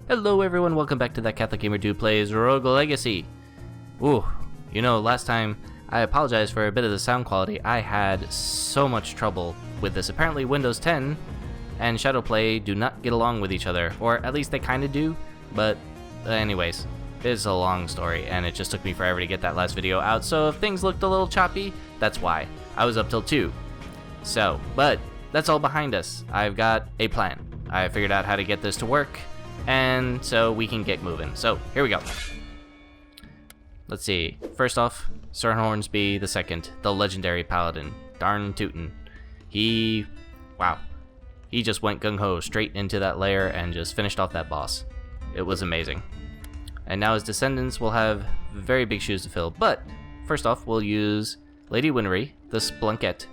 Hello everyone, welcome back to That Catholic Gamer Dude Plays Rogue Legacy. Ooh, you know, last time I apologize for a bit of the sound quality. I had so much trouble with this. Apparently Windows 10 and Shadowplay do not get along with each other, or at least they kind of do, but anyways, it's a long story and it just took me forever to get that last video out, so if things looked a little choppy, that's why. I was up till 2. So, but that's all behind us. I've got a plan. I figured out how to get this to work, and so we can get moving. So, here we go. Let's see. First off, Sir Hornsby II, the legendary paladin. Darn tootin'. Wow. He just went gung-ho straight into that lair and just finished off that boss. It was amazing. And now his descendants will have very big shoes to fill. But, first off, we'll use Lady Winry, the Splunkette.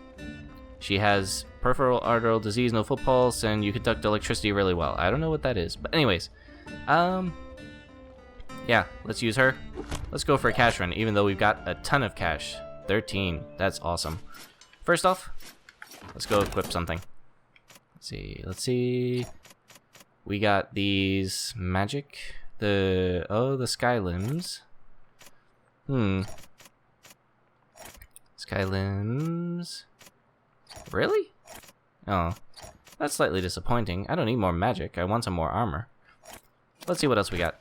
She has peripheral arterial disease, no foot pulse, and you conduct electricity really well. I don't know what that is, but anyways. Yeah, let's use her. Let's go for a cash run, even though we've got a ton of cash. 13, that's awesome. First off, let's go equip something. Let's see. We got these magic, the sky limbs. Sky limbs. Really? Oh, that's slightly disappointing. I don't need more magic. I want some more armor. Let's see what else we got.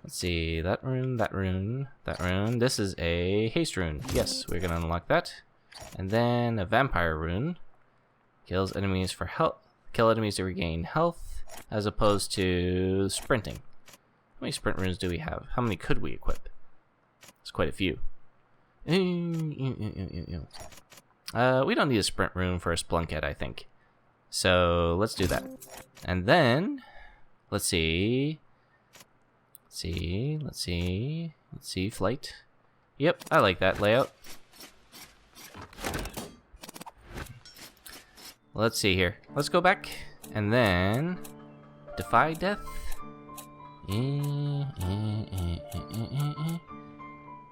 Let's see, that rune, that rune, that rune. This is a haste rune. Yes, we're gonna unlock that. And then a vampire rune. Kills enemies for health. Kill enemies to regain health, as opposed to sprinting. How many sprint runes do we have? How many could we equip? It's quite a few. We don't need a sprint rune for a Splunkette, I think. So let's do that. And then let's see, flight. Yep, I like that layout. Let's see here. Let's go back and then defy death.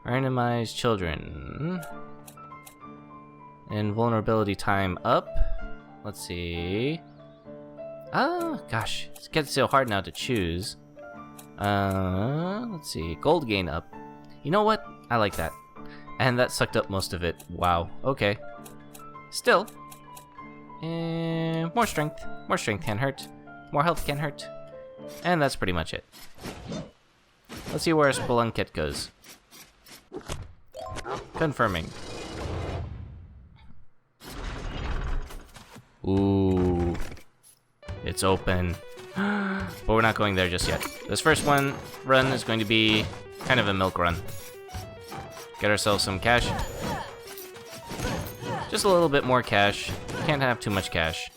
Randomize children. Invulnerability time up. Let's see. Oh, gosh. It's getting so hard now to choose. Let's see. Gold gain up. You know what? I like that. And that sucked up most of it. Wow. Okay. Still. More strength. More strength can hurt. More health can hurt. And that's pretty much it. Let's see where Splunkette goes. Confirming. Ooh. It's open. But we're not going there just yet. This first run is going to be kind of a milk run. Get ourselves some cash. Just a little bit more cash. Can't have too much cash.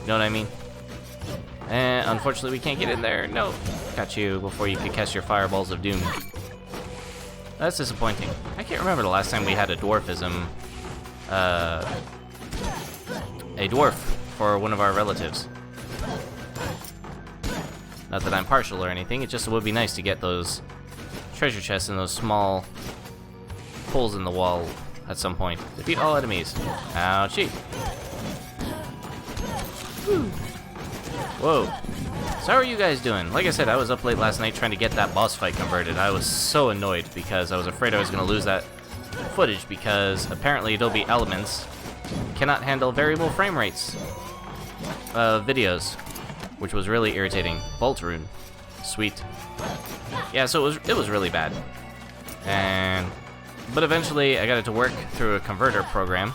You know what I mean? And unfortunately we can't get in there. No. Got you before you could cast your fireballs of doom. That's disappointing. I can't remember the last time we had a dwarfism. A dwarf for one of our relatives. Not that I'm partial or anything, it just would be nice to get those treasure chests and those small holes in the wall at some point. Defeat all enemies. Ouchie. Whoa. So how are you guys doing? Like I said, I was up late last night trying to get that boss fight converted. I was so annoyed because I was afraid I was going to lose that footage because apparently Adobe Elements cannot handle variable frame rates of videos, which was really irritating. Vault rune. Sweet. Yeah, so it was really bad. But eventually I got it to work through a converter program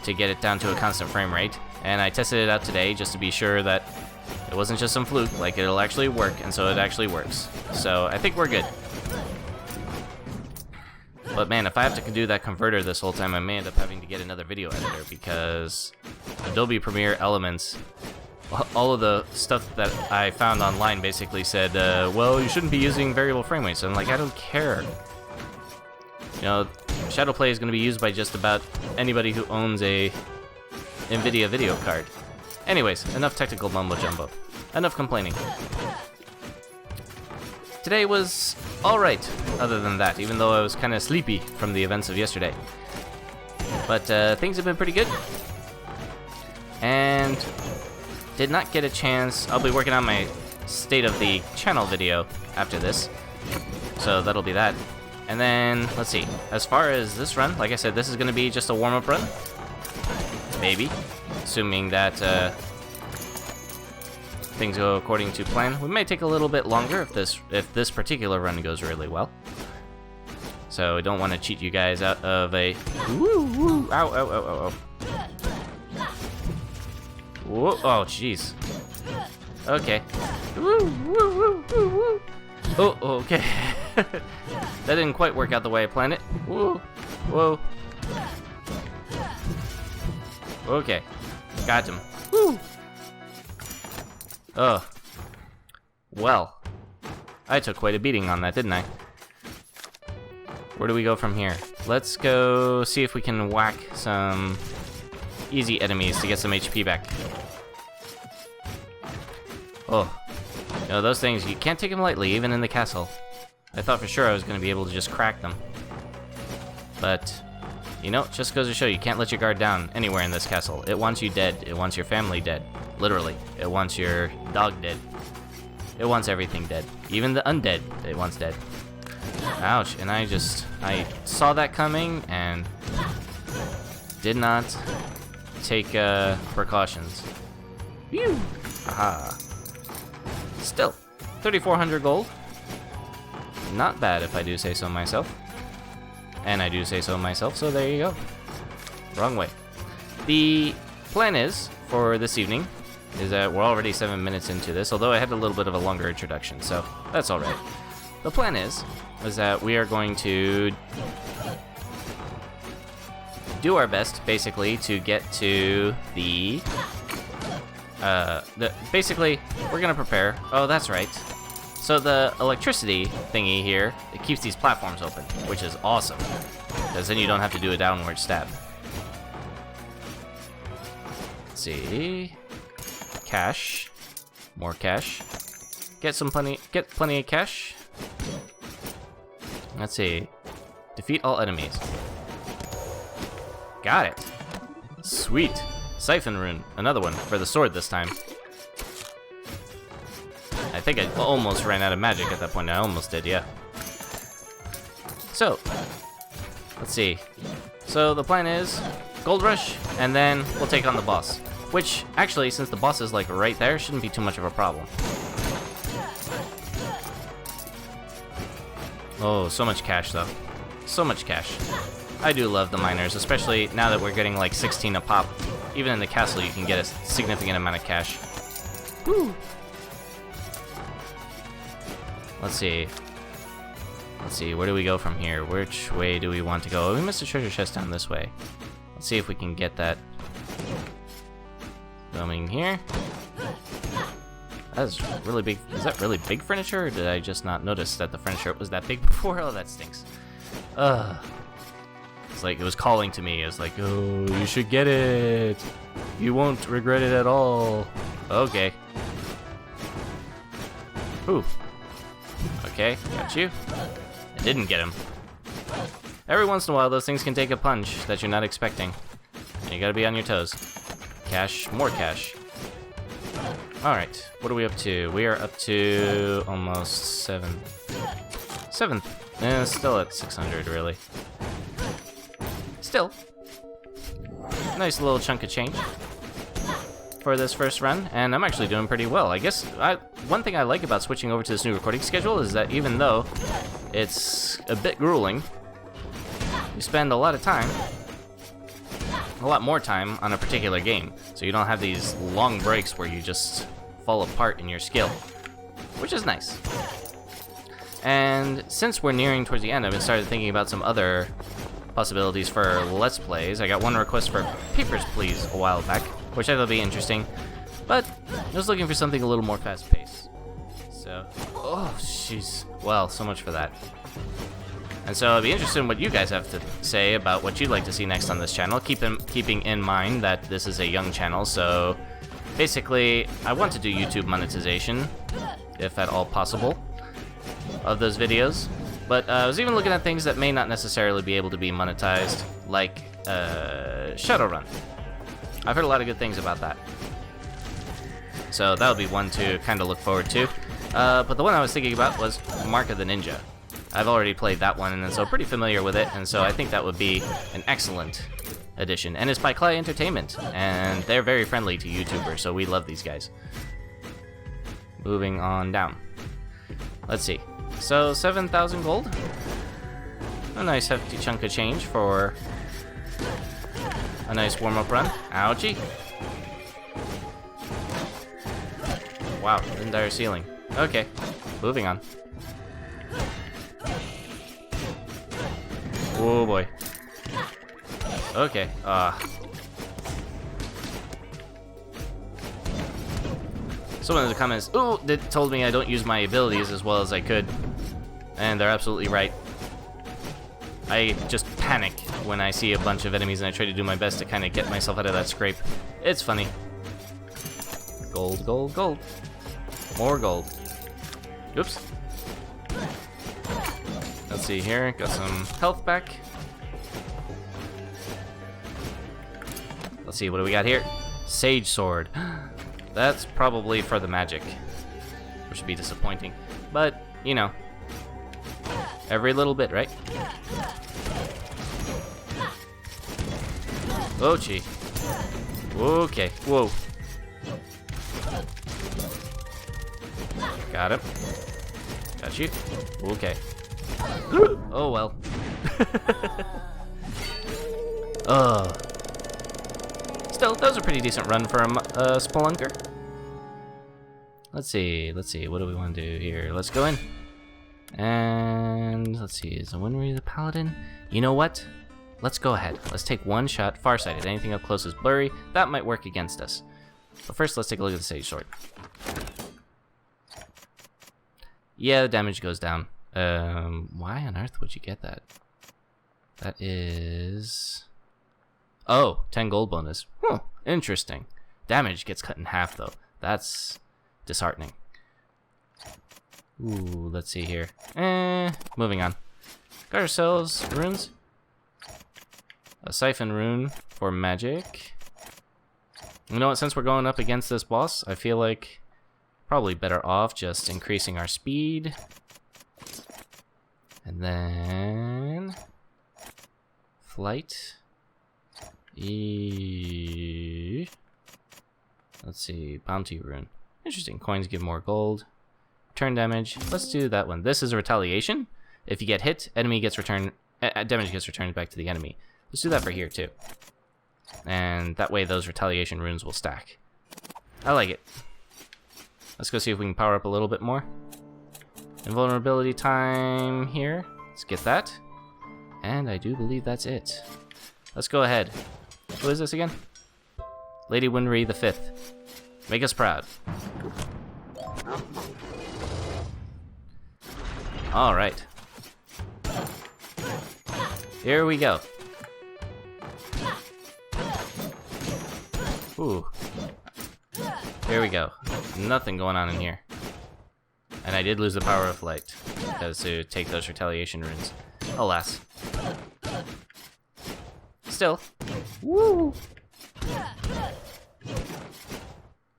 to get it down to a constant frame rate, and I tested it out today just to be sure that it wasn't just some fluke, like it'll actually work, and so it actually works. So I think we're good. But man, if I have to do that converter this whole time, I may end up having to get another video editor because Adobe Premiere Elements, all of the stuff that I found online basically said, well, you shouldn't be using variable frame rates. So I'm like, I don't care. You know, Shadowplay is going to be used by just about anybody who owns a NVIDIA video card. Anyways, enough technical mumbo-jumbo. Enough complaining. Today was alright, other than that, even though I was kind of sleepy from the events of yesterday. But things have been pretty good. And did not get a chance. I'll be working on my state of the channel video after this, so that'll be that. And then, let's see, as far as this run, like I said, this is going to be just a warm-up run. Maybe. Assuming that things go according to plan. We may take a little bit longer if this particular run goes really well. So we don't want to cheat you guys out of a... Woo, woo, ow, ow, ow, ow, ow. Whoa, oh, jeez. Okay. Woo, woo, woo, woo, woo. Oh, okay. That didn't quite work out the way I planned it. Whoa, whoa. Okay, got him. Woo. Oh. Well, I took quite a beating on that, didn't I? Where do we go from here? Let's go see if we can whack some easy enemies to get some HP back. Oh. No, those things, you can't take them lightly, even in the castle. I thought for sure I was going to be able to just crack them. But, you know, it just goes to show you can't let your guard down anywhere in this castle. It wants you dead. It wants your family dead. Literally. It wants your dog dead. It wants everything dead. Even the undead, it wants dead. Ouch, and I saw that coming and did not take precautions. Phew! Aha. Still, 3,400 gold. Not bad if I do say so myself. And I do say so myself, so there you go. Wrong way. The plan is, for this evening, is that we're already 7 minutes into this, although I had a little bit of a longer introduction, so that's alright. The plan is that we are going to do our best, basically, to get to basically, we're gonna prepare. Oh, that's right. So the electricity thingy here, it keeps these platforms open, which is awesome, because then you don't have to do a downward stab. Let's see, cash, more cash. Get plenty of cash. Let's see, defeat all enemies. Got it. Sweet. Siphon rune, another one for the sword this time. I think I almost ran out of magic at that point. I almost did, yeah. So, let's see. So the plan is Gold Rush, and then we'll take on the boss. Which, actually, since the boss is like right there, shouldn't be too much of a problem. Oh, so much cash though. So much cash. I do love the miners, especially now that we're getting like 16 a pop. Even in the castle, you can get a significant amount of cash. Woo! Let's see. Let's see, where do we go from here? Which way do we want to go? Oh, we missed a treasure chest down this way. Let's see if we can get that. Going here. That's really big. Is that really big furniture, or did I just not notice that the furniture was that big before? Oh, that stinks. It's like it was calling to me. It was like, oh, you should get it. You won't regret it at all. Okay. Ooh. Okay, got you. I didn't get him. Every once in a while, those things can take a punch that you're not expecting. And you gotta be on your toes. Cash, more cash. Alright, what are we up to? We are up to almost 7th. Still at 600, really. Still, nice little chunk of change for this first run, and I'm actually doing pretty well. I guess one thing I like about switching over to this new recording schedule is that even though it's a bit grueling, you spend a lot of time, a lot more time on a particular game, so you don't have these long breaks where you just fall apart in your skill, which is nice. And since we're nearing towards the end, I've been started thinking about some other possibilities for Let's Plays. I got one request for Papers, Please a while back, which I thought would be interesting, but I was looking for something a little more fast-paced. So, oh, jeez. Well, so much for that. And so I'd be interested in what you guys have to say about what you'd like to see next on this channel, keeping in mind that this is a young channel, so basically I want to do YouTube monetization, if at all possible, of those videos. But I was even looking at things that may not necessarily be able to be monetized, like Shadowrun. I've heard a lot of good things about that. So that would be one to kind of look forward to. But the one I was thinking about was Mark of the Ninja. I've already played that one, and so pretty familiar with it, and so I think that would be an excellent addition. And it's by Clay Entertainment, and they're very friendly to YouTubers, so we love these guys. Moving on down. Let's see. So 7,000 gold. A nice hefty chunk of change for a nice warm-up run. Ouchie. Wow, entire ceiling. Okay, moving on. Oh boy. Okay, someone in the comments, ooh, that told me I don't use my abilities as well as I could. And they're absolutely right. I just panic when I see a bunch of enemies and I try to do my best to kind of get myself out of that scrape. It's funny. Gold, gold, gold. More gold. Oops. Let's see here, got some health back. Let's see, what do we got here? Sage Sword. That's probably for the magic, which would be disappointing. But, you know, every little bit, right? Oh, gee. Okay, whoa. Got him. Got you. Okay. Oh, well. Oh. Still, that was a pretty decent run for a Spelunker. Let's see, what do we want to do here? Let's go in. And, let's see, is the Winry the Paladin? You know what? Let's go ahead. Let's take one shot. Farsighted. Anything up close is blurry. That might work against us. But first, let's take a look at the Sage Sword. Yeah, the damage goes down. Why on earth would you get that? That is... Oh, 10 gold bonus. Huh, interesting. Damage gets cut in half, though. That's disheartening. Ooh, let's see here. Moving on. Got ourselves runes. A Siphon rune for magic. You know what, since we're going up against this boss, I feel like probably better off just increasing our speed. And then... Flight. Let's see, Bounty rune. Interesting, coins give more gold. Return damage, let's do that one. This is a retaliation. If you get hit, enemy gets returned, damage gets returned back to the enemy. Let's do that for here too. And that way those retaliation runes will stack. I like it. Let's go see if we can power up a little bit more. Invulnerability time here. Let's get that. And I do believe that's it. Let's go ahead. Who is this again? Lady Winry the 5th. Make us proud. Alright. Here we go. Ooh. Here we go. Nothing going on in here. And I did lose the power of flight. Because to take those retaliation runes. Alas. Still. Woo!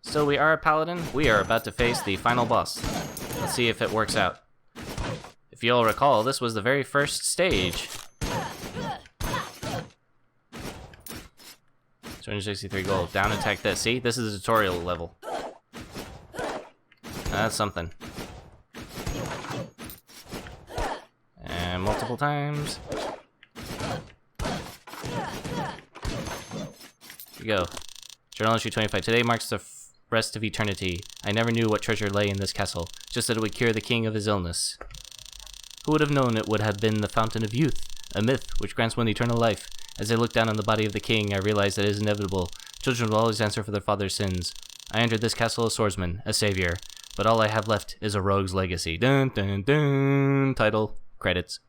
So we are a paladin. We are about to face the final boss. Let's see if it works out. If you'll recall, this was the very first stage. 263 gold. Down attack this. See? This is a tutorial level. That's something. And multiple times. Here we go. Journal entry 25. Today marks the rest of eternity. I never knew what treasure lay in this castle, just that it would cure the king of his illness. Who would have known it would have been the fountain of youth, a myth which grants one eternal life? As I look down on the body of the king, I realize that it is inevitable. Children will always answer for their father's sins. I entered this castle a swordsman, a savior, but all I have left is a rogue's legacy. Dun dun dun. Title, credits.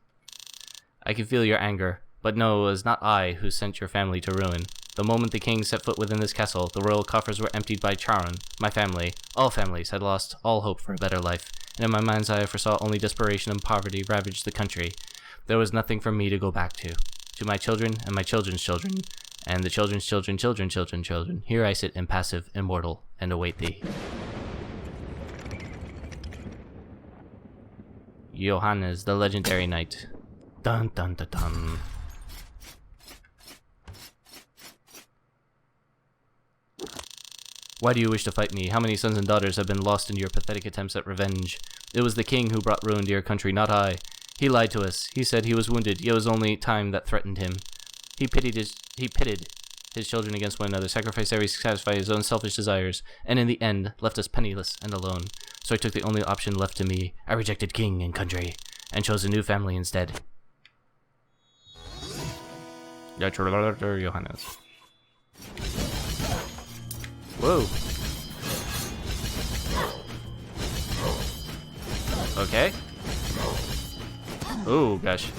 I can feel your anger, but no, it was not I who sent your family to ruin. The moment the king set foot within this castle, the royal coffers were emptied by Charon. My family, all families, had lost all hope for a better life, and in my mind's eye I foresaw only desperation and poverty ravaged the country. There was nothing for me to go back to. To my children and my children's children, And the children's children, children. Here I sit impassive, immortal, and await thee. Johannes, the legendary knight. Dun dun dun dun. Why do you wish to fight me? How many sons and daughters have been lost in your pathetic attempts at revenge? It was the king who brought ruin to your country, not I. He lied to us. He said he was wounded, yet it was only time that threatened him. He pitted his children against one another, sacrificed every to satisfy his own selfish desires, and in the end left us penniless and alone. So I took the only option left to me. I rejected king and country, and chose a new family instead. Johannes. Whoa. Okay. Oh, gosh.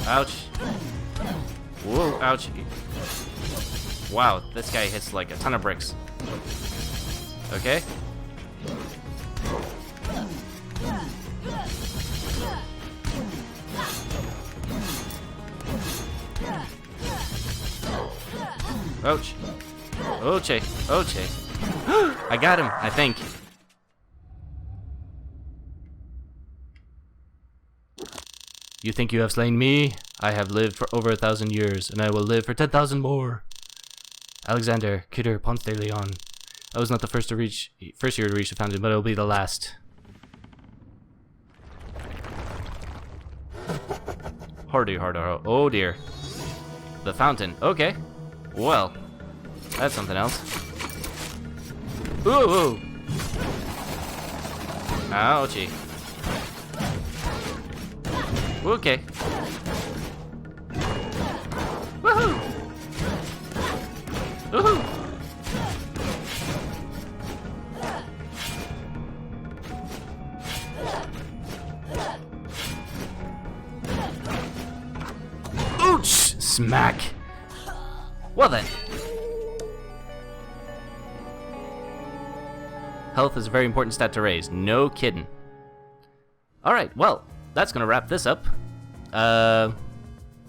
Ouch. Whoa, ouch. Wow, this guy hits like a ton of bricks. Okay. Ouch. Oche. Oche. I got him, I think. You think you have slain me? I have lived for over 1,000 years, and I will live for 10,000 more. Alexander, Kidder, Ponce de Leon. I was not the first year to reach the fountain, but I will be the last. Hardy. Oh dear. The fountain. Okay. Well, that's something else. Ooh. Ouchie. Okay. Woohoo! Woohoo! Ouch! Smack. Well then. Health is a very important stat to raise. No kidding. Alright, well, that's gonna wrap this up.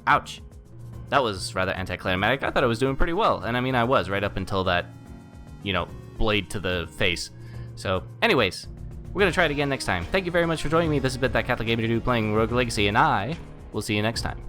Ouch. That was rather anticlimactic. I thought I was doing pretty well. And I mean, I was right up until that, blade to the face. So, anyways, we're gonna try it again next time. Thank you very much for joining me. This has been That Catholic Gamer Dude playing Rogue Legacy, and I will see you next time.